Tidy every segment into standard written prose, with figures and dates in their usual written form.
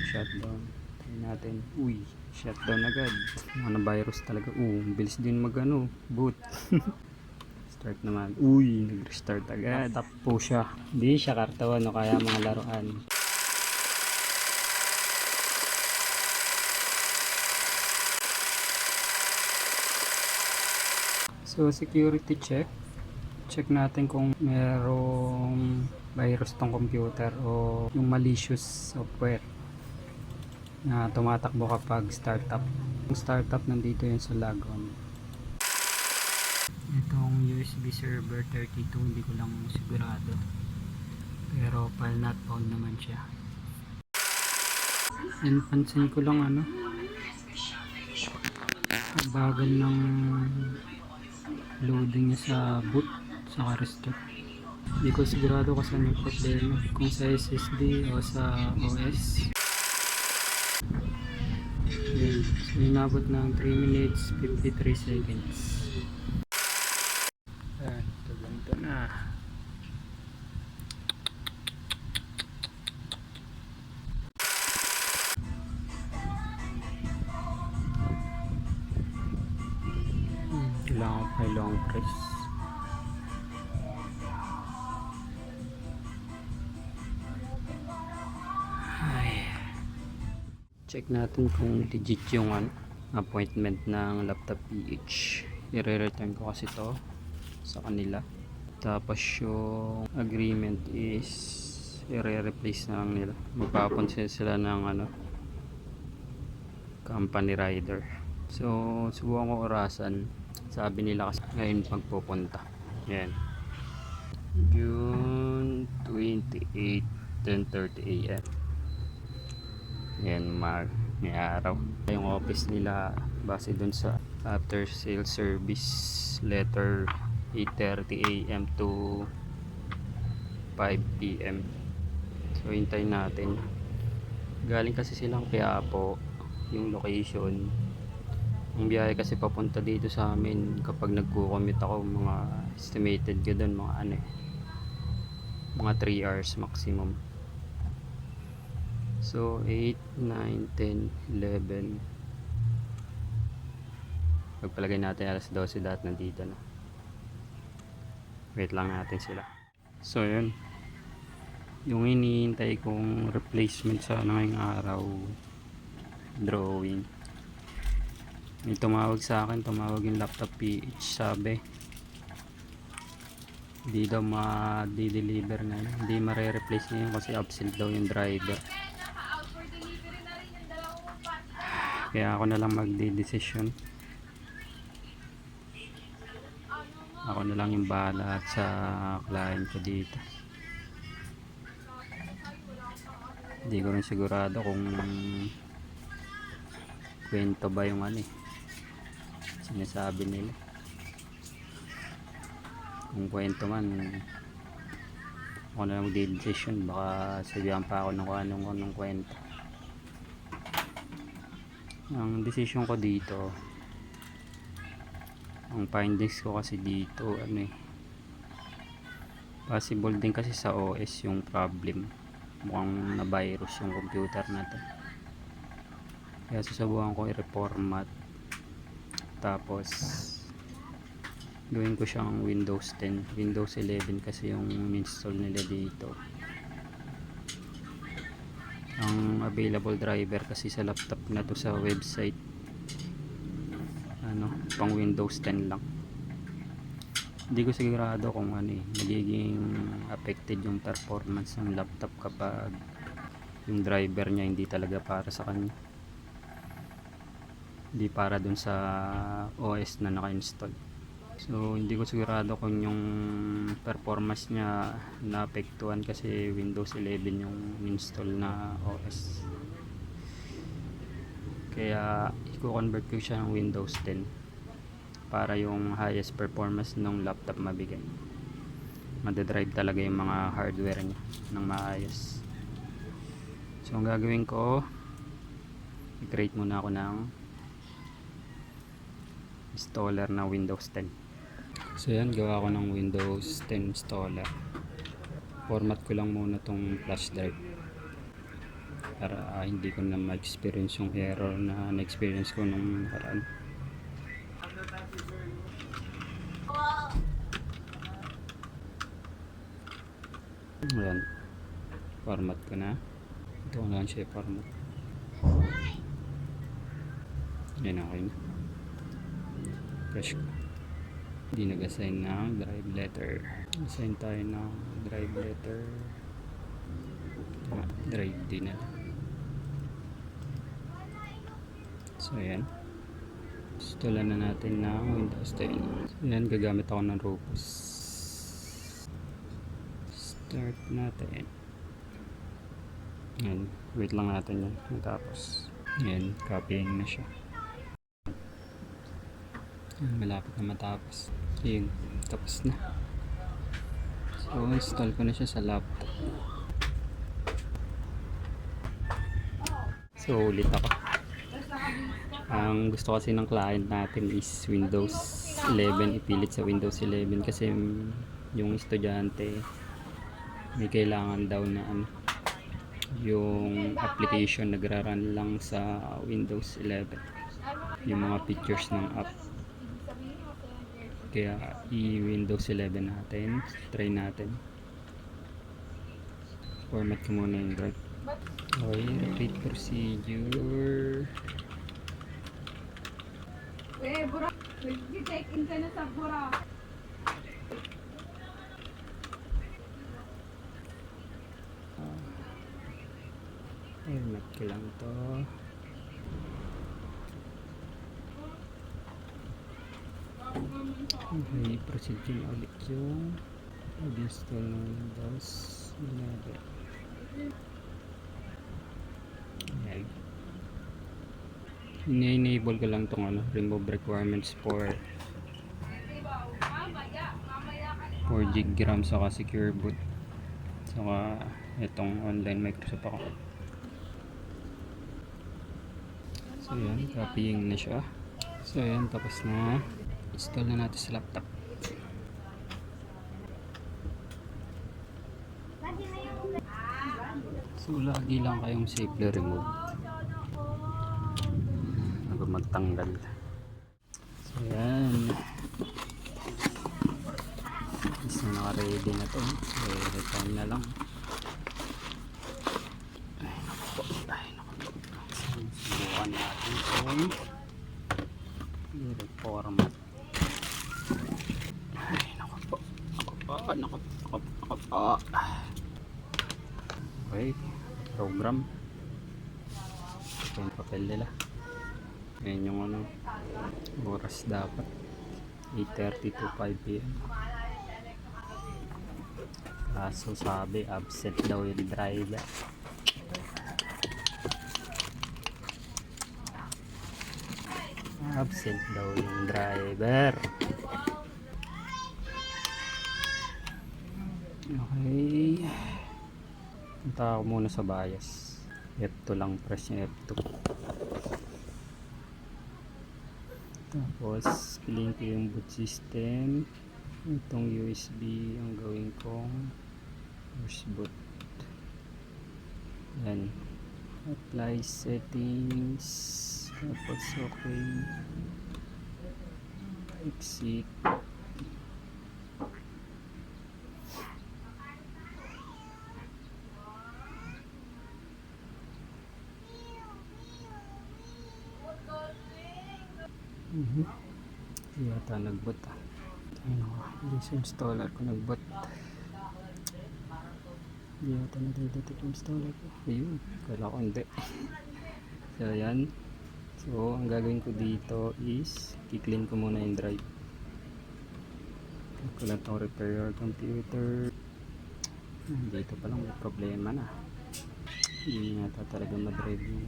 Shutdown. Try natin. Uy, shutdown agad. Ano virus talaga. Bilis din mag boot. Start naman. Uy, nag-restart agad. Tap po siya. Hindi siya kartawan o kaya mga laruan. So, security check. Check natin kung merong virus tong computer o yung malicious software na tumatakbo kapag startup. Yung startup nandito yun sa logon. Itong USB server 32 hindi ko lang sigurado, pero file not found naman siya. And pansin ko lang bagal ng loading niya sa boot sa restart. Hindi ko sigurado kung saan yung problema, kung sa SSD o sa OS. Yun. So inabot ng 3 minutes 53 seconds. Ayan, ito ganito na. Kailangan pa long press. Check natin kung legit yung appointment ng Laptop PH. I-return ko kasi to sa kanila. Tapos yung agreement is i-replace na lang nila. Magpapansin sila ng company rider. So subukan ko orasan. Sabi nila kasi ngayon pagpupunta. Yan. June 28, 10:30 AM. Yan, may araw. Yung office nila base dun sa after sales service letter 8:30 AM to 5 PM. So hintayin natin. Galing kasi silang Quiapo yung location. Ang biyahe kasi papunta dito sa amin kapag nagko-commute ako, mga estimated ko dun mga 3 hours maximum. So 8, 9, 10, 11. Pagpalagay natin alas 12 dahil nandito na. Wait lang natin sila. So yun, yung hinihintay kong replacement sa ngayong araw, drawing. May tumawag sa akin, tumawag yung Laptop PH. Sabi hindi daw ma-deliver na yun, hindi ma-replace na yun kasi absent daw yung driver. Kaya ako na lang magde-decision. Ako na lang yung bahala sa client ko dito. Hindi ko rin sigurado kung kwento ba yung sinasabi nila. Kung kwento man, ako na lang magde-decision. Baka sabihan pa ako ng anong kwento. Ang decision ko dito, ang findings ko kasi dito possible din kasi sa OS yung problem. Mukhang na virus yung computer na to, kaya susubukan ko i-reformat, tapos gawin ko siyang Windows 10, Windows 11 kasi yung install nila dito. Ang available driver kasi sa laptop na to sa website pang Windows 10 lang. Hindi ko sigurado kung magiging affected yung performance ng laptop kapag yung driver niya hindi talaga para sa kanya, hindi para dun sa OS na naka-install. So hindi ko sigurado kung yung performance niya naapektuhan kasi Windows 11 yung install na OS. Kaya i-convert ko siya ng Windows 10 para yung highest performance ng laptop mabigay. Madadrive talaga yung mga hardware niya ng maayos. So ang gagawin ko, i-create muna ako ng installer na Windows 10. So yan, gawa ko ng Windows 10 installer. Format ko lang muna tong flash drive. para hindi ko na ma-experience yung error na na-experience ko nung nakaraan. Ayan, format ko na. Ito ko lang siya format. Yan, okay na. Fresh ko. Hindi nag-assign ng drive letter. Assign tayo ng drive letter. Drive din na. So ayan, install na natin ng Windows 10. So ayan, gagamit ako ng Rufus. Start natin. Ayan, wait lang natin yan matapos. Ayan, copying na siya. Ayan, malapit na matapos. Ayan, tapos na. So install ko na siya sa laptop. So ulit ako. Ang gusto kasi ng client natin is Windows 11, ipilit sa Windows 11 kasi yung estudyante may kailangan daw na yung application nagra-run lang sa Windows 11, yung mga features ng app. Kaya i-Windows 11 natin, try natin. Format ko muna yung drive. Okay, repeat procedure. Bura, take in ka na sa Bura. Format ko lang to. Okay, procedure na ulit yung mag-install ng Windows 11. Ayan. Ina-enable ko lang tong remove requirements for 4GB RAM saka secure boot saka itong online Microsoft account. So yan, copying na siya. So yan, tapos na. Install na natin sa laptop. So lagi lang kayong safely remove bago magtanggal. So yan, is na naka-ready na to. So return na lang. Ay naku po, ay naku po. So, subukan natin kung i-reformat. Ay naku po, naku po. Okay, program. Ito yung papel nila. Ayan yung oras dapat 8:30 to 5 PM. Kaso sabi absent daw yung driver. Absent daw yung driver. Okay, punta ako muna sa BIOS. F2 lang, press yung F2. Tapos piliin ko yung boot system. Itong USB ang gawin kong first boot. Yan, apply settings, tapos okay, exit. Yata nagbot this installer ko nagbot. Yata natidetect installer ko. Ayun, kala ko hindi. So yan, so ang gagawin ko dito is i-clean ko muna yung drive. Ko lang itong repair your computer. Dito pa lang may problema na, hindi yata talaga madrive yung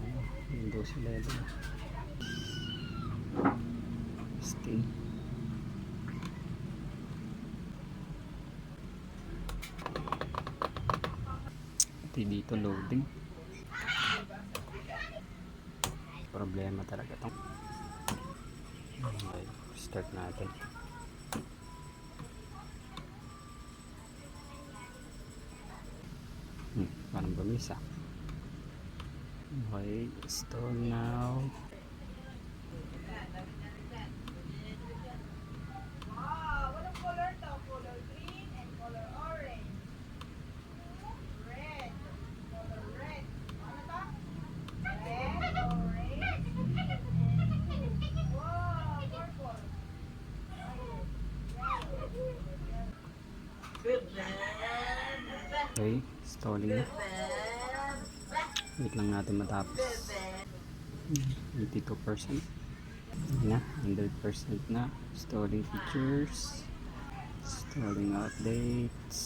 Windows 11. Still dito loading, problema talaga tong. Okay, start natin. Parang bumisa. Okay, install now. Wow, walang color to. Color green and color orange. Red. Color red. Ano to? Red, orange, and wow, purple. Okay, installing na. Wait lang natin matapos. 82%. Na, 100% na. Installing features. Installing updates.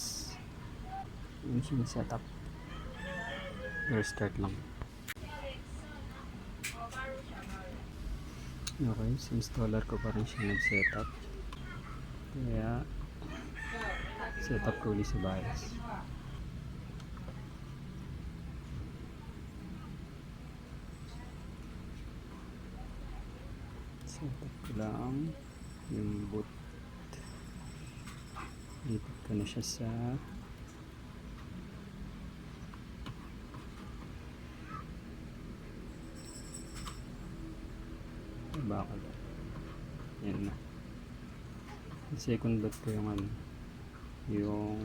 Yung siya setup. Restart lang. Okay, sa installer ko pa rin siya nag-setup. Kaya, setup ko ulit sa BIOS. Setup ko lang yung boot. Lipat ko na siya sa bakal. Yan na. Yung second boot ko yung ano, yung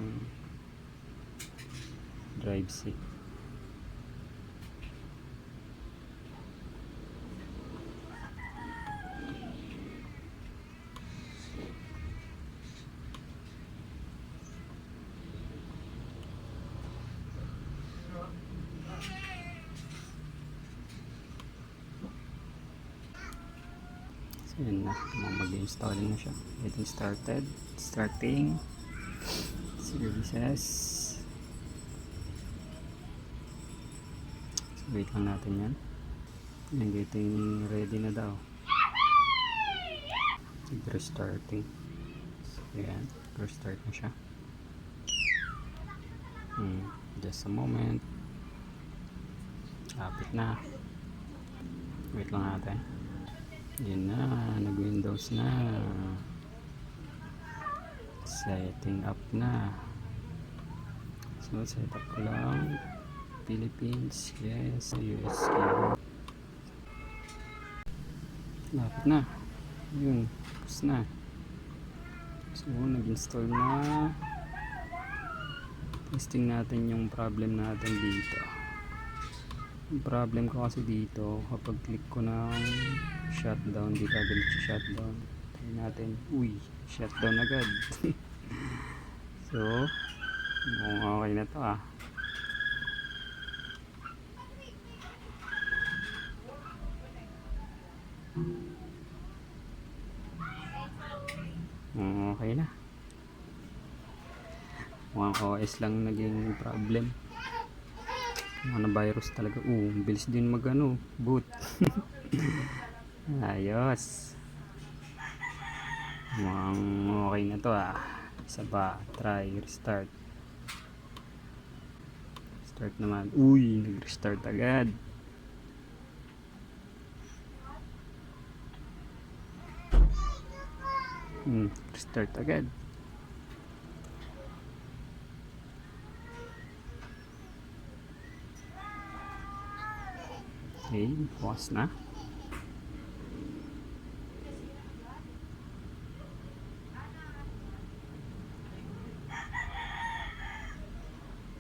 drive C. Yan na, mag-installing na siya. Getting started. Starting. Services. So, wait lang natin yan. Yan, getting ready na daw. Restarting. Yan, restart na siya. Just a moment. Kapit na. Wait lang natin. Yun na, nag-Windows na. Setting up na. So, setup ko lang. Philippines, yes, US. Lapit na. Yun, tapos na. So, nag-install na. Testing natin yung problem natin dito. Yung problem ko kasi dito, kapag click ko ng shutdown, di kagad siya shutdown. Try natin, uy, shutdown agad. So, okay na to ah. Okay na. Mukhang OS lang naging problem. Ano virus talaga. Bilis din magano boot. Ayos. Mukhang okay na to ah. Isa pa, try restart. Start naman. Nag-restart agad. Restart agad. Okay, pause na.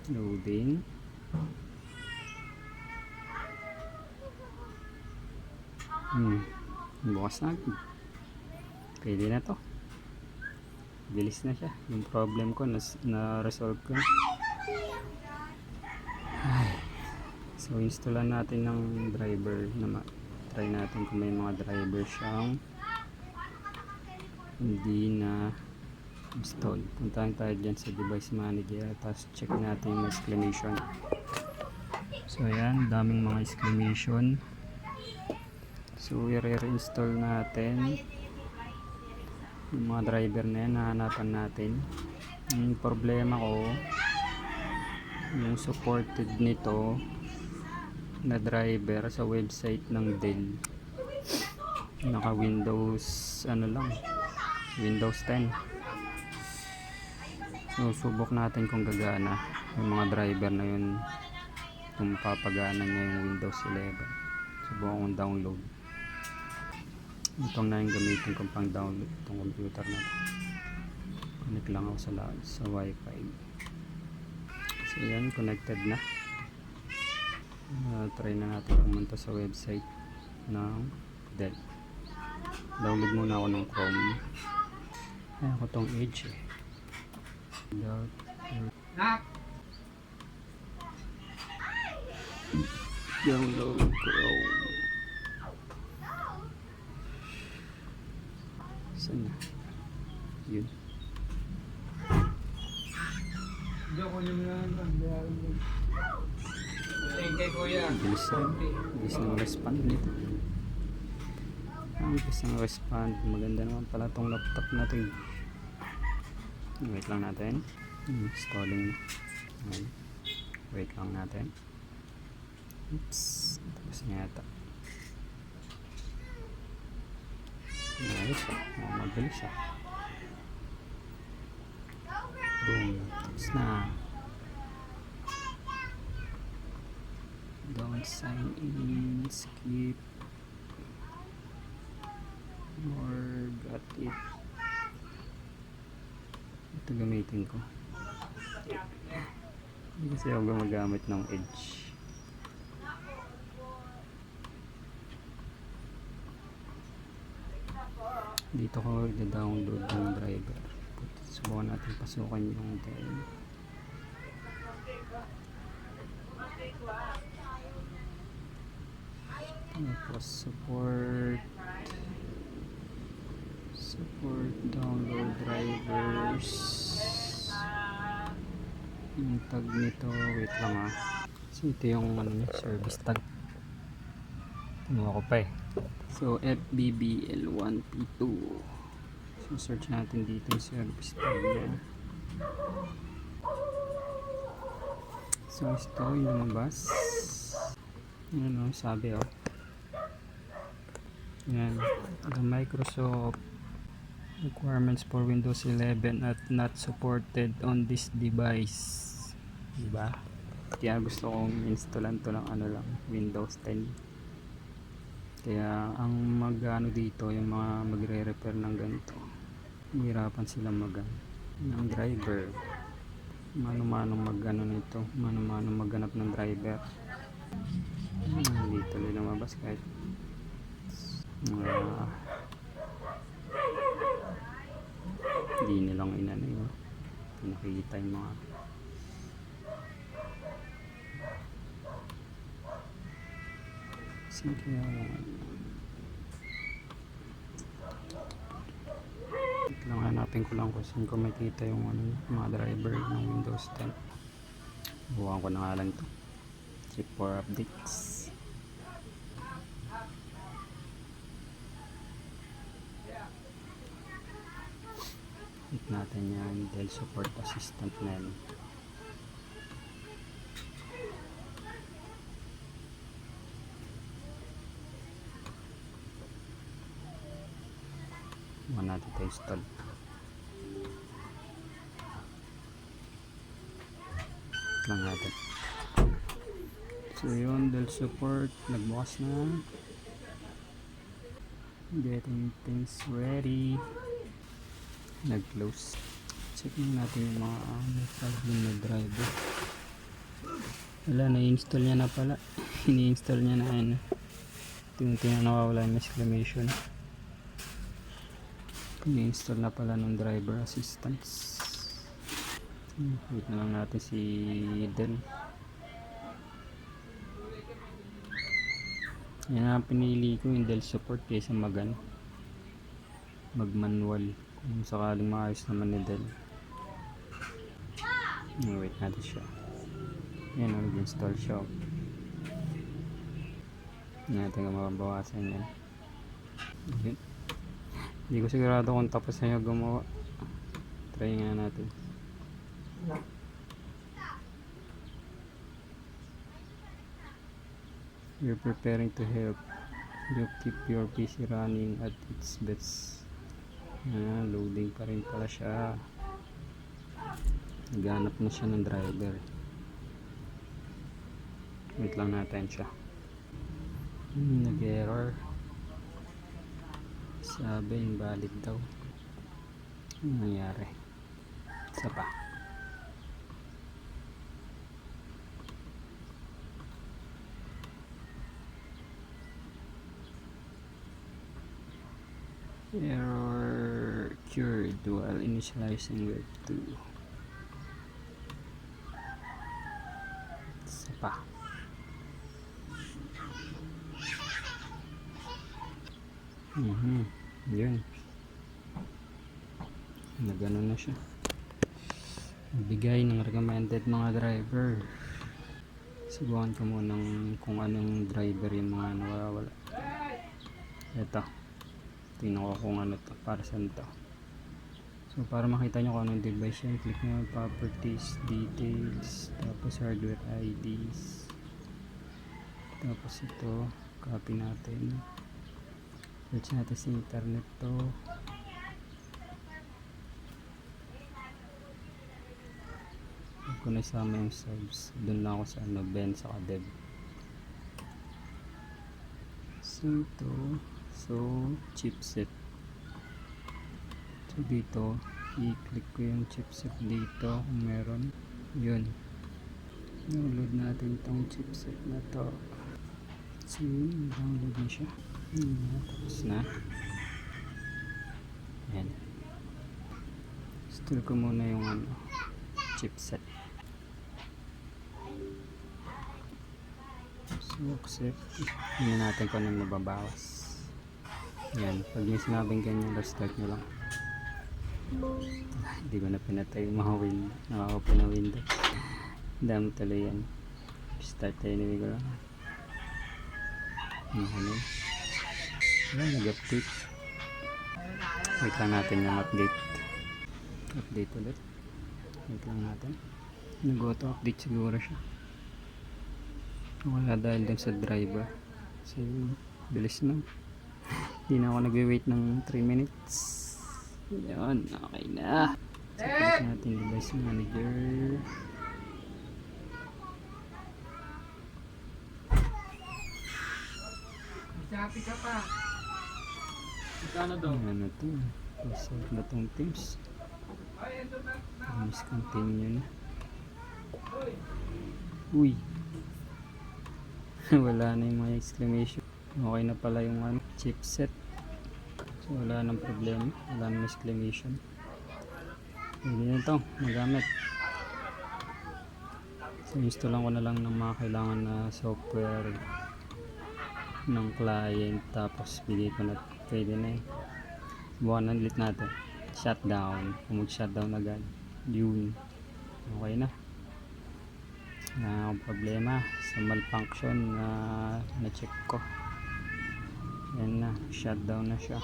Loading. Bukas na. Pwede na to. Bilis na siya. Yung problem ko na-resolve ko. So, installan natin ng driver na try natin kung may mga driver siyang hindi na install. Puntahan tayo dyan sa device manager, tapos check natin yung exclamation. So, ayan, daming mga exclamation. So, i-reinstall natin yung mga driver na yan, hahanapan natin. Yung problema ko, yung supported nito na driver sa website ng Dell, naka Windows Windows 10. So subok natin kung gagana yung mga driver na yun kung papagana niya yung Windows 11. Subukan kong download. Itong na yung gamitin kong pang download itong computer na to. Connect lang ako sa wifi. So yan, connected na. Try na natin pumunta sa website ng Dell. Download muna ako ng Chrome. Ayan ko tong Edge eh. Download Chrome. Saan na? Yun. Bilis ng respond nito. Ang bilis ng respond. Maganda naman pala tong laptop natin. Wait lang natin. Installing. Wait lang natin. Oops. Tapos na yata. Ayos ah. Mabilis ah. Boom. Tapos na. Don't sign in. Skip. More. Got it. Ito gamitin ko. Hindi kasi ako gumagamit ng Edge. Dito ko i-download ng driver. Subukan natin pasukan yung Dell. Tapos support download drivers. Yung tag nito, wait lang ah. So ito yung service tag. Kinuha ko pa eh. So FBBL1P2. So search natin dito yung service tag niya. So ito yung lumabas. Yan o, sabi o. Yan. The Microsoft requirements for Windows 11 at not supported on this device. Diba? Kaya gusto kong installan to ng Windows 10. Kaya ang mag-ano dito, yung mga magre-repair ng ganito, hihirapan sila ng driver. Mano-manong nito, mano-manong maghanap ng driver. Dito lang lumabas kahit hindi nilang inano yun. Nakikita yung mga kaya lang hanapin ko lang kung saan ko makita yung mga driver ng Windows 10. Buwan ko na nga lang ito. Check for updates. Hit natin yan, Dell Support Assistant na yan. Natin ito install. Lang natin. So yun, Dell support nagbukas na. Getting things ready. Nag-close. Check natin yung mga problem na driver. Wala, na-install niya na pala. Ini-install niya na yan. Tingnan nakawala yung exclamation. Ini-install na pala ng driver assistance. Wait na lang natin si Dell. Yan ang pinili ko, yung Dell support kaysa mag-manual kung sakaling maayos naman ni Dell. Wait natin siya. Yan, nag-install siya. Natin kung mababawasan yan. Yun. Hindi ko sigurado kung tapos na yung gumawa. Try nga natin. You're preparing to help you keep your PC running at its best. Loading pa rin pala siya. Naghanap na siya ng driver. Wait lang natin siya. Nag-error. Sabi invalid daw. Ano nangyari? Isa pa. Error cured while initializing web 2. Isa pa. Yun. Nagano na siya. Bigay ng recommended mga driver. Subukan ko munang kung anong driver yung mga nawawala. Ito. Tingnan ko kung ano to, para saan to. So para makita nyo kung anong device yan, click nyo properties, details, tapos hardware IDs, tapos ito, copy natin, search natin sa internet to. Huwag ko na isama yung subs, dun lang ako sa ano, Ben sa dev. So ito, so chipset. So dito i-click ko yung chipset dito kung meron. Yun, download natin tong chipset na to. So download na siya. Tapos na. Ayan, install ko muna yung ano, chipset. So accept. Tingnan natin kung anong mababawas. Yan, pag may sinabing ganyan, restart nyo lang. Hindi ko na pinatay yung mga window, nakaka-open na window. Dami tuloy yan. Start tayo, nilagay ko lang. Ano? Wala, nag-update. Wait lang natin yung update. Update ulit. Wait lang natin. Nag-auto update siguro siya. Wala dahil din sa driver. So, bilis na. Hindi na ako nag-wait ng 3 minutes. Yan, okay na. So, click natin device manager. Sabi ka pa. Magkano daw? Ano to? Result na tong teams. Please continue na. Uy. Wala na yung mga exclamation. Okay na pala yung ano, chipset. So wala nang problema. Wala nang exclamation. Hindi na ito magamit. So installan ko na lang ng mga kailangan na software ng client, tapos bigay ko na, pwede na eh. Buwan ulit natin, shutdown. Kung mag shutdown agad, yun, okay na. Na problema sa malfunction na na-check ko. Yan na, shutdown na siya.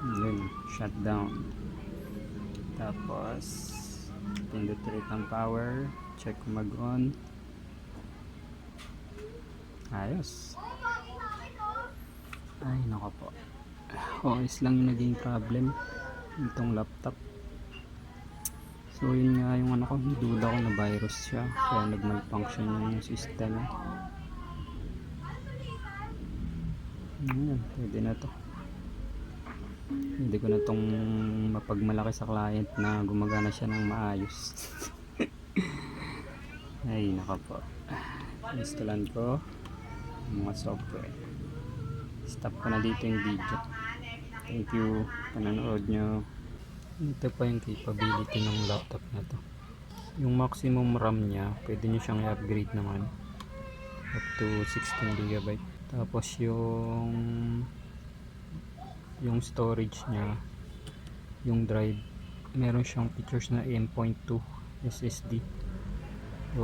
Yun, shutdown. Tapos pindot ulit ang power, check kung mag-on. Ayos. Ay nako po, OS lang yung naging problem itong laptop. So yun nga yung ano ko, duda ko na virus siya, kaya nag-malfunction yung system. Ayan, pwede na to. Hindi ko na tong mapagmalaki sa client na gumagana siya ng maayos. Ay nako po, installan ko yung mga software. Stop ko na dito yung video. Thank you, panonood nyo. Ito pa yung capability ng laptop na to. Yung maximum RAM nya, pwede nyo siyang i-upgrade naman up to 16GB. Tapos yung storage nya, yung drive, meron siyang features na M.2 SSD. So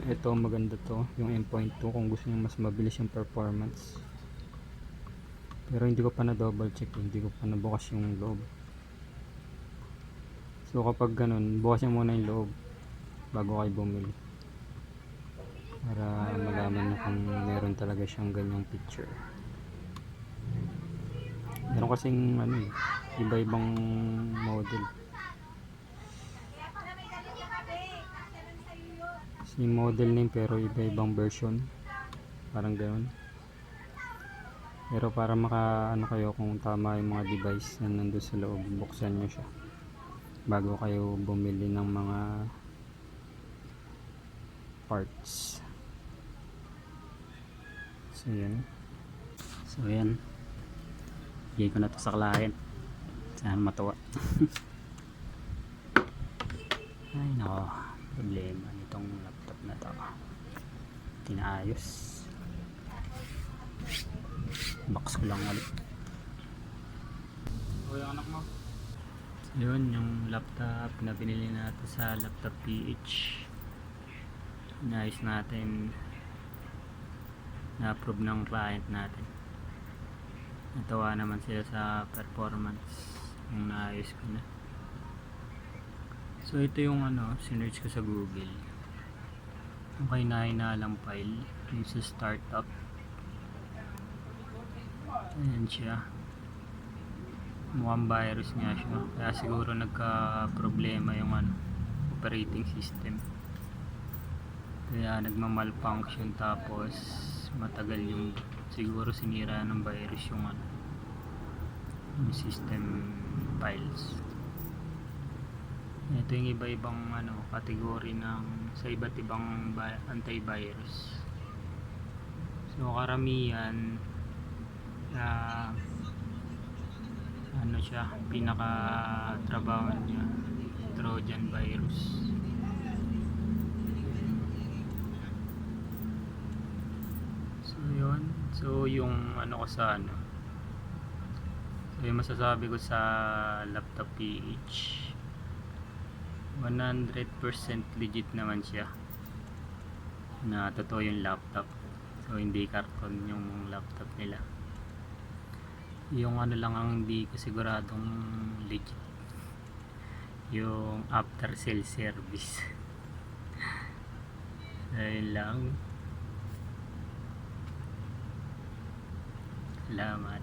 ito maganda to, yung M.2 kung gusto nyo mas mabilis yung performance. Pero hindi ko pa na double check, hindi ko pa nabukas yung loob. So kapag ganun, bukas nyo muna yung loob bago kayo bumili, para malaman nyo kung meron talaga siyang ganyang picture. Meron kasing ano eh, iba-ibang model. Same model name pero iba-ibang version. Parang ganoon. Pero para maka ano kayo kung tama yung mga device na nandun sa loob, buksan nyo siya bago kayo bumili ng mga parts. So yan. Bigay ko na to sa client. Sana matuwa. Ay nako, problema nitong laptop na to. Tinaayos. Box ko lang ulit. Okay, anak mo. So yun yung laptop na binili natin sa Laptop PH. Inayos natin, na-approve ng client natin. Natawa naman sila sa performance yung naayos ko na. So ito yung ano, sinearch ko sa Google. Yung kahinahinalang file, yung sa startup. Ayan siya. Mukhang virus nga siya. Kaya siguro nagka-problema yung ano, operating system. Kaya nagmamalfunction tapos matagal yung siguro sinira ng virus yung ano, yung system files. Ito yung iba-ibang ano, category ng sa iba't ibang antivirus. So karamihan na ano siya, pinaka trabaho niya Trojan virus. So yun, so yung ano ko sa ano, so yung masasabi ko sa Laptop PH, 100% legit naman siya na totoo yung laptop. So hindi karton yung laptop nila. Yung ano lang ang hindi ko siguradong legit, yung after sale service. Ayun lang. Salamat.